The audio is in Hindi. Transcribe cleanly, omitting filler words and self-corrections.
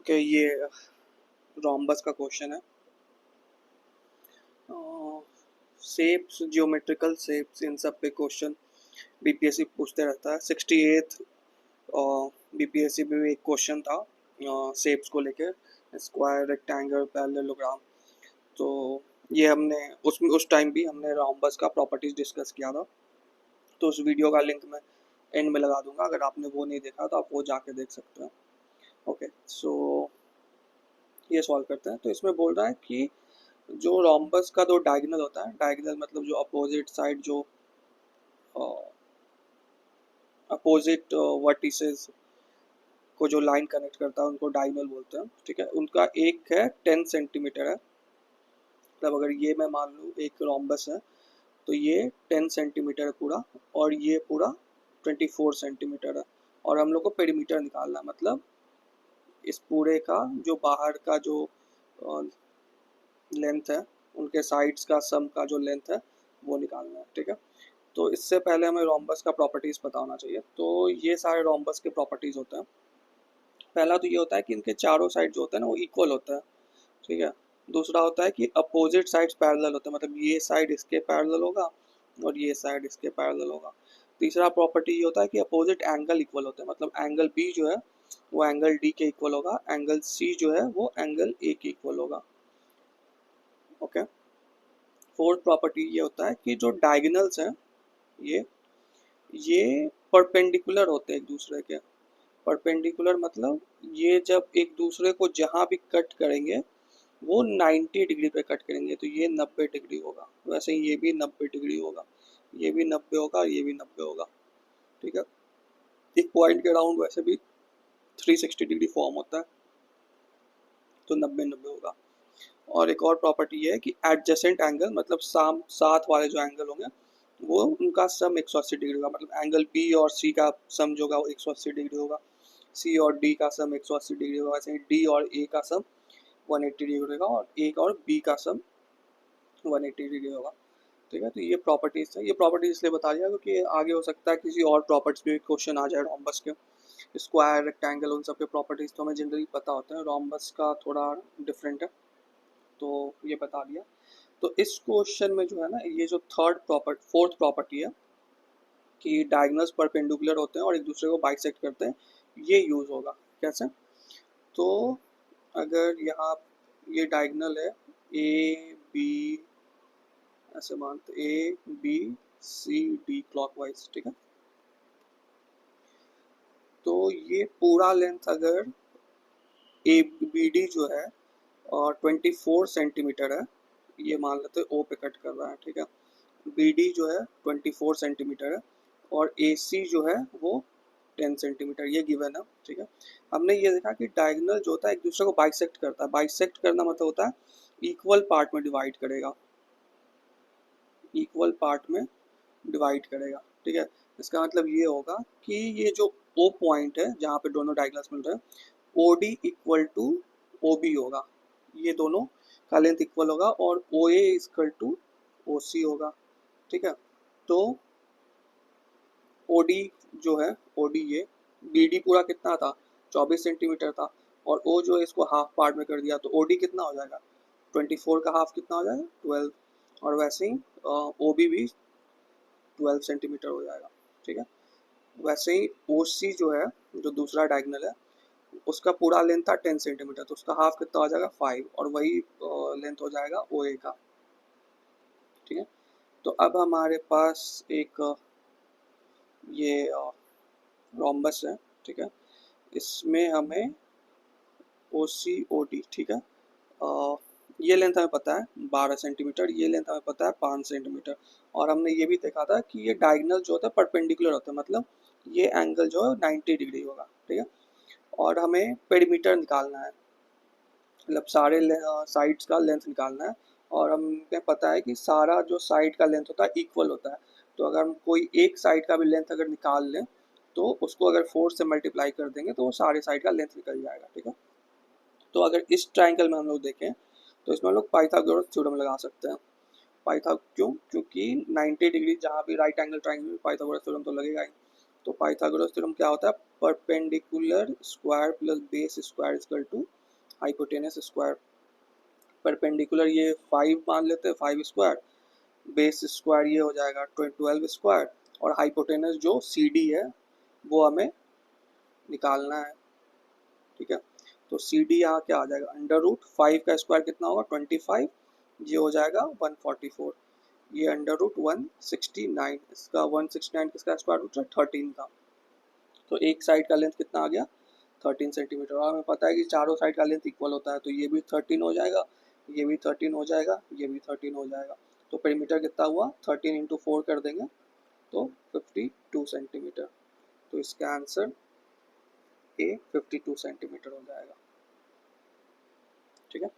ओके, ये रोम्बस का क्वेश्चन है। शेप्स, जियोमेट्रिकल शेप्स, इन सब पे क्वेश्चन बीपीएससी पूछते रहता है। 68 बीपीएससी में भी एक क्वेश्चन था शेप्स को लेके, स्क्वायर, रेक्टेंगल, पैरेललोग्राम। तो ये हमने उस टाइम भी हमने रोम्बस का प्रॉपर्टीज डिस्कस किया था। तो उस वीडियो का लिंक मैं एंड में लगा दूंगा, अगर आपने वो नहीं देखा तो आप वो जाके देख सकते हैं। ओके, सो ये सॉल्व करते हैं। तो इसमें बोल रहा है कि जो रोम्बस का दो डायगोनल होता है, डायगोनल मतलब जो अपोजिट साइड, जो अपोजिट वर्टिसेस को जो लाइन कनेक्ट करता है उनको डायगोनल बोलते हैं। ठीक है, उनका एक है 10 सेंटीमीटर है। मतलब अगर ये मैं मान लूँ एक रोम्बस है, तो ये 10 सेंटीमीटर है पूरा, और ये पूरा 24 सेंटीमीटर है। और हम लोग को पेरीमीटर निकालना है, मतलब इस पूरे का जो बाहर का जो लेंथ है, उनके साइड्स का सम का जो लेंथ है वो निकालना है। ठीक है, तो इससे पहले हमें रोम्बस का प्रॉपर्टीज पता होना चाहिए। तो ये सारे रोम्बस के प्रॉपर्टीज होते हैं। पहला तो ये होता है कि इनके चारों साइड जो होते हैं ना वो इक्वल होता है। ठीक है, दूसरा होता है कि अपोजिट साइड्स पैरेलल होते हैं, मतलब ये साइड इसके पैरेलल होगा और ये साइड इसके पैरेलल होगा। तीसरा प्रॉपर्टी ये होता है कि अपोजिट एंगल इक्वल होते हैं, मतलब एंगल बी जो है वो एंगल डी के इक्वल होगा, एंगल सी जो है वो एंगल ए के इक्वल होगा। ओके, फोर्थ प्रॉपर्टी ये होता है कि जो डायगोनल्स हैं ये ये परपेंडिकुलर होते हैं एक दूसरे के। परपेंडिकुलर मतलब ये जब एक दूसरे को जहाँ भी कट करेंगे वो 90 डिग्री पे कट करेंगे, तो ये 90 डिग्री होगा। वैसे ही ये भी 90 डिग्री होगा, ये भी 90 होगा, ये भी 90 होगा। ठीक है, एक पॉइंट के अराउंड वैसे भी 360 डिग्री फॉर्म होता है, तो 90-90 होगा। और एक और प्रॉपर्टी ये है कि एडजेसेंट एंगल, मतलब साथ वाले जो एंगल होंगे वो उनका सम 180 डिग्री होगा। मतलब एंगल बी और सी का सम जो होगा वो 180 डिग्री होगा, सी और डी का सम 180 डिग्री होगा, वैसे ही डी और ए का सम 180 डिग्री होगा, और ए और बी का सम 180 डिग्री होगा। ठीक है, तो ये प्रॉपर्टीज है। ये प्रॉपर्टीज इसलिए बता दिया क्योंकि आगे हो सकता है किसी और प्रॉपर्टीज पे क्वेश्चन आ जाए रोम्बस के। स्क्वायर, रेक्टेंगल, उन सब के प्रॉपर्टीज तो हमें जनरली पता होते हैं, रोम्बस का थोड़ा डिफरेंट है, तो ये बता दिया। तो इस क्वेश्चन में जो है ना, ये जो फोर्थ प्रॉपर्टी है कि डायगोनल्स परपेंडिकुलर होते हैं और एक दूसरे को बाइसेक्ट करते हैं, ये यूज होगा। कैसे? तो अगर यहाँ ये डायगोनल है ए बी, ऐसे मानते A B C D clockwise. ठीक है, तो ये पूरा लेंथ अगर ए बी डी जो है और 24 सेंटीमीटर है, ये मान लेते हैं ओ पे कट कर रहा है। ठीक है, बी डी जो है 24 सेंटीमीटर है और ए सी जो है वो 10 सेंटीमीटर, ये गिवन है। ठीक है, हमने ये देखा कि डायगोनल जो होता है एक दूसरे को बाइसेक्ट करता है। बाइसेक्ट करना मतलब होता है इक्वल पार्ट में डिवाइड करेगा, इक्वल पार्ट में डिवाइड करेगा। ठीक है, इसका मतलब ये होगा कि ये जो ओ पॉइंट है जहाँ पे दोनों डायगोनल्स मिल रहे हैं, O D equal to O B होगा, ये दोनों का लेंथ इक्वल होगा, और ओ ए इक्वल टू ओ सी होगा। ठीक है, तो ओ डी जो है, ओ डी ये बी डी पूरा कितना था, 24 सेंटीमीटर था, और ओ जो है इसको हाफ पार्ट में कर दिया, तो ओ डी कितना हो जाएगा, 24 का हाफ कितना हो जाएगा, 12। और वैसे ही ओ बी भी 12 सेंटीमीटर हो जाएगा। ठीक है, वैसे ही ओ सी जो है, जो दूसरा डायगोनल है, उसका पूरा लेंथ था 10 सेंटीमीटर, तो उसका हाफ कितना हो जाएगा, 5, और वही लेंथ हो जाएगा ओ ए का। ठीक है, तो अब हमारे पास एक ये रोम्बस है। ठीक है, इसमें हमें ओ सी ओ डी, ठीक है, ये लेंथ हमें पता है 12 सेंटीमीटर, ये लेंथ हमें पता है 5 सेंटीमीटर, और हमने ये भी देखा था कि ये डायगोनल जो होता है परपेंडिकुलर होता है, मतलब ये एंगल जो है 90 डिग्री होगा। ठीक है, और हमें पेरीमीटर निकालना है, मतलब सारे साइड्स का लेंथ निकालना है, और हमें पता है कि सारा जो साइड का लेंथ होता है इक्वल होता है। तो अगर हम कोई एक साइड का भी लेंथ अगर निकाल लें, तो उसको अगर 4 से मल्टीप्लाई कर देंगे तो वो सारे साइड का लेंथ निकल जाएगा। ठीक है, तो अगर इस ट्राइंगल में हम लोग देखें तो इसमें हम लोग पाइथागोरस थ्योरम लगा सकते हैं। क्योंकि 90 डिग्री जहाँ भी राइट एंगल ट्राइंगल में पाइथागोरस थ्योरम तो लगेगा ही। तो पाइथागोरस थ्योरम क्या होता है, perpendicular square plus base square equal to hypotenuse square. Perpendicular ये 5 मान लेते हैं, 5 स्क्वायर, बेस स्क्वायर ये हो जाएगा 12 स्क्वायर, और हाइपोटेनस जो सी डी है वो हमें निकालना है। ठीक है, तो सी डी यहाँ क्या आ जाएगा, अंडर रूट 5 का स्क्वायर कितना होगा 25, ये हो जाएगा 144, ये अंडर रूट 169, इसका 169 किसका स्क्वायर रूट है 13 का। तो एक साइड का लेंथ कितना आ गया 13 सेंटीमीटर, और हमें पता है कि चारों साइड का लेंथ इक्वल होता है, तो ये भी 13 हो जाएगा, ये भी 13 हो जाएगा, ये भी 13 हो जाएगा। तो पेरीमीटर कितना हुआ 13 इंटू 4 कर देंगे तो 52 सेंटीमीटर। तो इसका आंसर ए 52 सेंटीमीटर हो जाएगा। ठीक है।